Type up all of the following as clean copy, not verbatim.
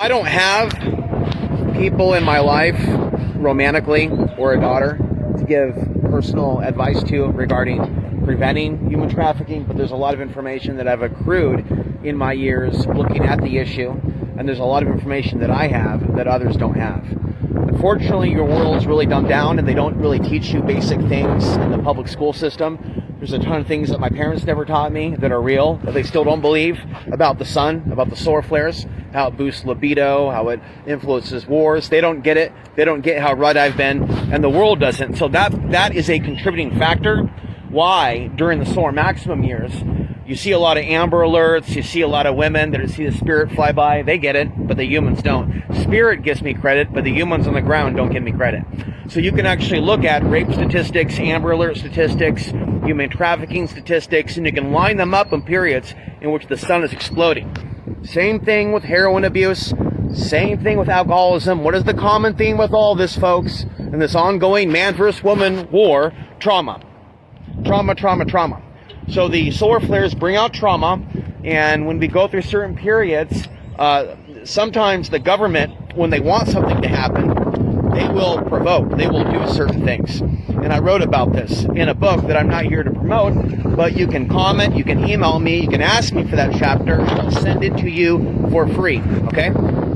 I don't have people in my life, romantically or a daughter, to give personal advice to regarding preventing human trafficking, but there's a lot of information that I've accrued in my years looking at the issue, and there's a lot of information that I have that others don't have. Unfortunately, your world's really dumbed down, and they don't really teach you basic things in the public school system. There's a ton of things that my parents never taught me that are real, that they still don't believe, about the sun, about the solar flares, how it boosts libido, how it influences wars. They don't get it. They don't get how right I've been, and the world doesn't. So that is a contributing factor why during the solar maximum years you see a lot of Amber Alerts, you see a lot of women that see the spirit fly by. They get it, but the humans don't. Spirit gives me credit, but the humans on the ground don't give me credit. So you can actually look at rape statistics, Amber Alert statistics, human trafficking statistics, and you can line them up in periods in which the sun is exploding. Same thing with heroin abuse, same thing with alcoholism. What is the common theme with all this, folks? In this ongoing man versus woman war, trauma. Trauma, trauma, trauma. So the solar flares bring out trauma, and when we go through certain periods, sometimes the government, when they want something to happen, they will provoke, they will do certain things. And I wrote about this in a book that I'm not here to promote, but you can comment, you can email me, you can ask me for that chapter, and I'll send it to you for free, okay?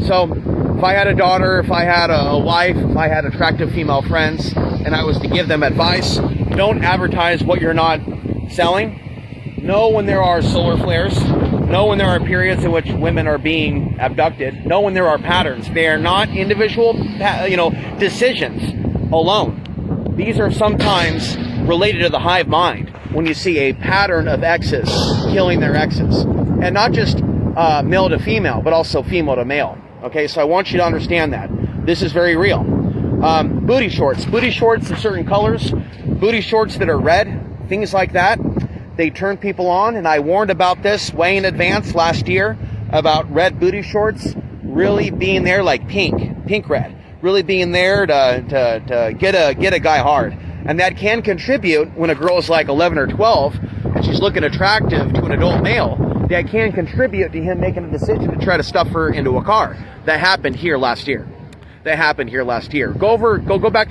So if I had a daughter, if I had a wife, if I had attractive female friends, and I was to give them advice, don't advertise what you're not selling. Know when there are solar flares. Know when there are periods in which women are being abducted. Know when there are patterns. They are not individual, decisions alone. These are sometimes related to the hive mind. When you see a pattern of exes killing their exes, and not just male to female, but also female to male. Okay, so I want you to understand that this is very real. Booty shorts in certain colors, booty shorts that are red, things like that. They turn people on, and I warned about this way in advance last year about red booty shorts really being there, like pink red, really being there to get a guy hard. And that can contribute when a girl is like 11 or 12 and she's looking attractive to an adult male. That can contribute to him making a decision to try to stuff her into a car. That happened here last year. Go back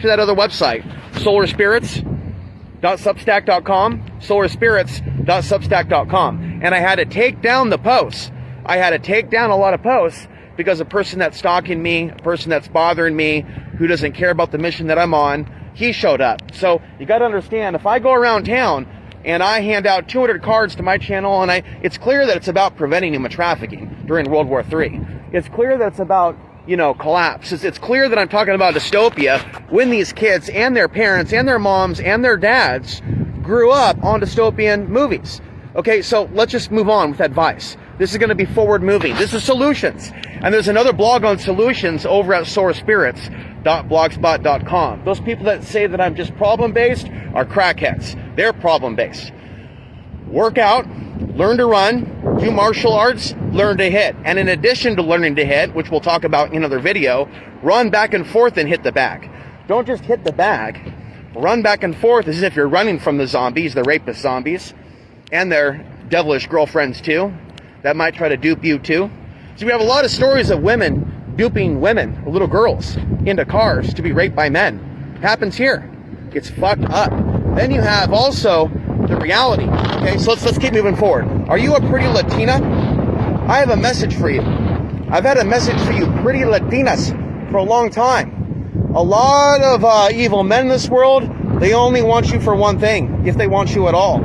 to that other website, solarspirits.substack.com, solarspirits.substack.com. And I had to take down the posts. I had to take down a lot of posts because a person that's stalking me, a person that's bothering me, who doesn't care about the mission that I'm on, he showed up. So you got to understand, if I go around town and I hand out 200 cards to my channel, and it's clear that it's about preventing human trafficking during World War III. It's clear that it's about collapse. It's clear that I'm talking about dystopia when these kids and their parents and their moms and their dads grew up on dystopian movies. Okay, so let's just move on with advice. This is going to be forward moving. This is solutions. And there's another blog on solutions over at solarspirits.blogspot.com. Those people that say that I'm just problem-based are crackheads. They're problem-based. Work out, learn to run, do martial arts, learn to hit. And in addition to learning to hit, which we'll talk about in another video, run back and forth and hit the bag. Don't just hit the bag. Run back and forth as if you're running from the zombies, the rapist zombies, and their devilish girlfriends too, that might try to dupe you too. So we have a lot of stories of women duping women, little girls, into cars to be raped by men. It happens here. It's fucked up. Then you have also the reality. Okay, so let's keep moving forward. Are you a pretty Latina? I have a message for you. I've had a message for you pretty Latinas for a long time. A lot of evil men in this world, they only want you for one thing, if they want you at all.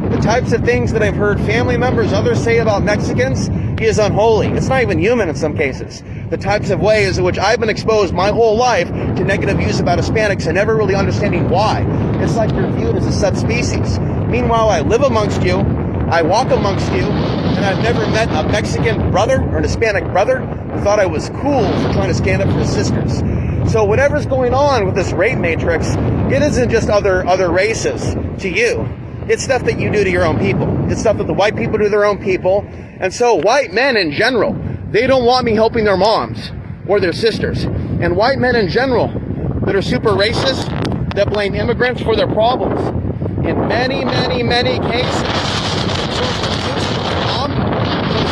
The types of things that I've heard family members, others say about Mexicans is unholy. It's not even human in some cases. The types of ways in which I've been exposed my whole life to negative views about Hispanics and never really understanding why. It's like you're viewed as a subspecies. Meanwhile, I live amongst you, I walk amongst you, and I've never met a Mexican brother or an Hispanic brother who thought I was cool for trying to stand up for his sisters. So whatever's going on with this rape matrix, it isn't just other races to you. It's stuff that you do to your own people. It's stuff that the white people do to their own people. And so white men in general, they don't want me helping their moms or their sisters. And white men in general that are super racist, that blame immigrants for their problems. In many, many, many cases, some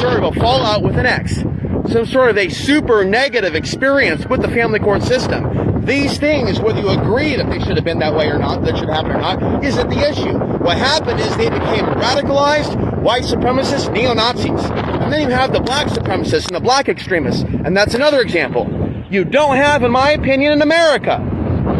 sort of a fallout with an ex. some sort of a super negative experience with the family court system. These things, whether you agree that they should have been that way or not, that should happen or not, isn't the issue. What happened is they became radicalized white supremacists, neo-Nazis. And then you have the black supremacists and the black extremists. And that's another example. You don't have, in my opinion, in America,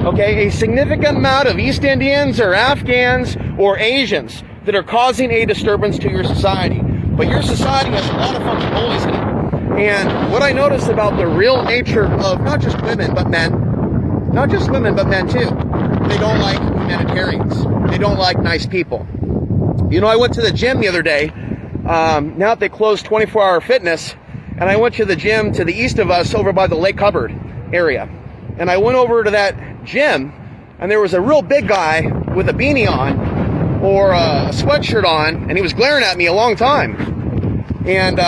okay, a significant amount of East Indians or Afghans or Asians that are causing a disturbance to your society. But your society has a lot of fucking bullies in it. And what I notice about the real nature of not just women, but men, not just women, but men too, they don't like humanitarians. They don't like nice people. You know, I went to the gym the other day. Now that they closed 24-hour fitness, and I went to the gym to the east of us over by the Lake Hubbard area. And I went over to that gym, and there was a real big guy with a beanie on, or a sweatshirt on, and he was glaring at me a long time. And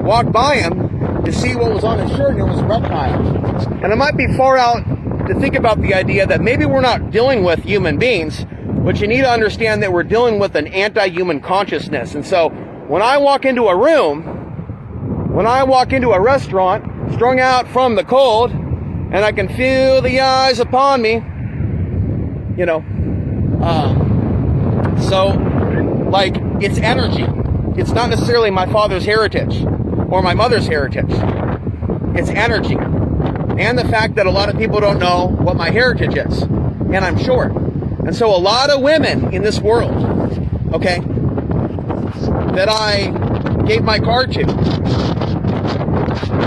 walked by him to see what was on his shirt, and it was reptile. And I might be far out to think about the idea that maybe we're not dealing with human beings, but you need to understand that we're dealing with an anti-human consciousness. And so when I walk into a room, when I walk into a restaurant, strung out from the cold, and I can feel the eyes upon me, you know, so, like, it's energy. It's not necessarily my father's heritage or my mother's heritage. It's energy. And the fact that a lot of people don't know what my heritage is. And I'm short. And so a lot of women in this world, okay, that I gave my card to,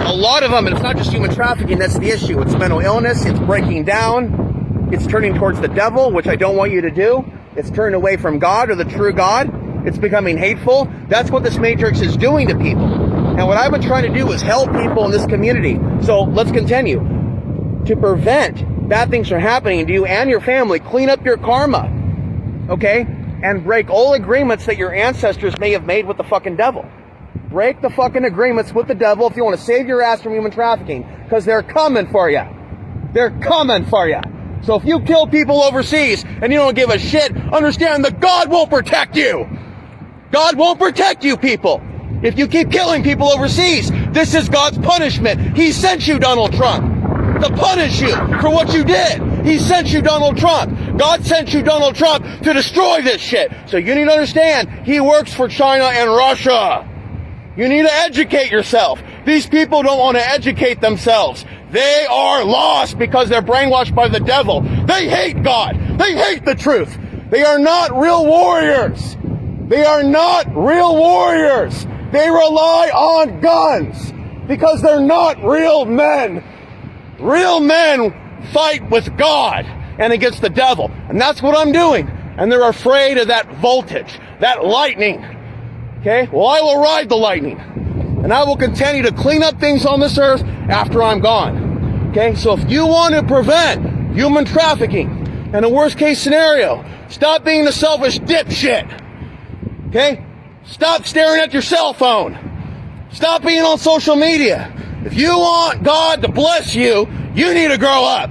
a lot of them, and it's not just human trafficking, that's the issue. It's mental illness, it's breaking down, it's turning towards the devil, which I don't want you to do. It's turning away from God or the true God. It's becoming hateful. That's what this matrix is doing to people. And what I've been trying to do is help people in this community. So let's continue. To prevent bad things from happening to you and your family, clean up your karma, okay? And break all agreements that your ancestors may have made with the fucking devil. Break the fucking agreements with the devil if you want to save your ass from human trafficking, because they're coming for you. They're coming for you. So if you kill people overseas and you don't give a shit, understand that God won't protect you. God won't protect you, people. If you keep killing people overseas, this is God's punishment. He sent you, Donald Trump, to punish you for what you did. He sent you, Donald Trump. God sent you, Donald Trump, to destroy this shit. So you need to understand, he works for China and Russia. You need to educate yourself. These people don't want to educate themselves. They are lost because they're brainwashed by the devil. They hate God. They hate the truth. They are not real warriors. They are not real warriors. They rely on guns because they're not real men. Real men fight with God and against the devil. And that's what I'm doing. And they're afraid of that voltage, that lightning. Okay? Well, I will ride the lightning. And I will continue to clean up things on this earth after I'm gone. Okay? So if you want to prevent human trafficking, and a worst case scenario, stop being the selfish dipshit. Okay? Stop staring at your cell phone. Stop being on social media. If you want God to bless you, you need to grow up.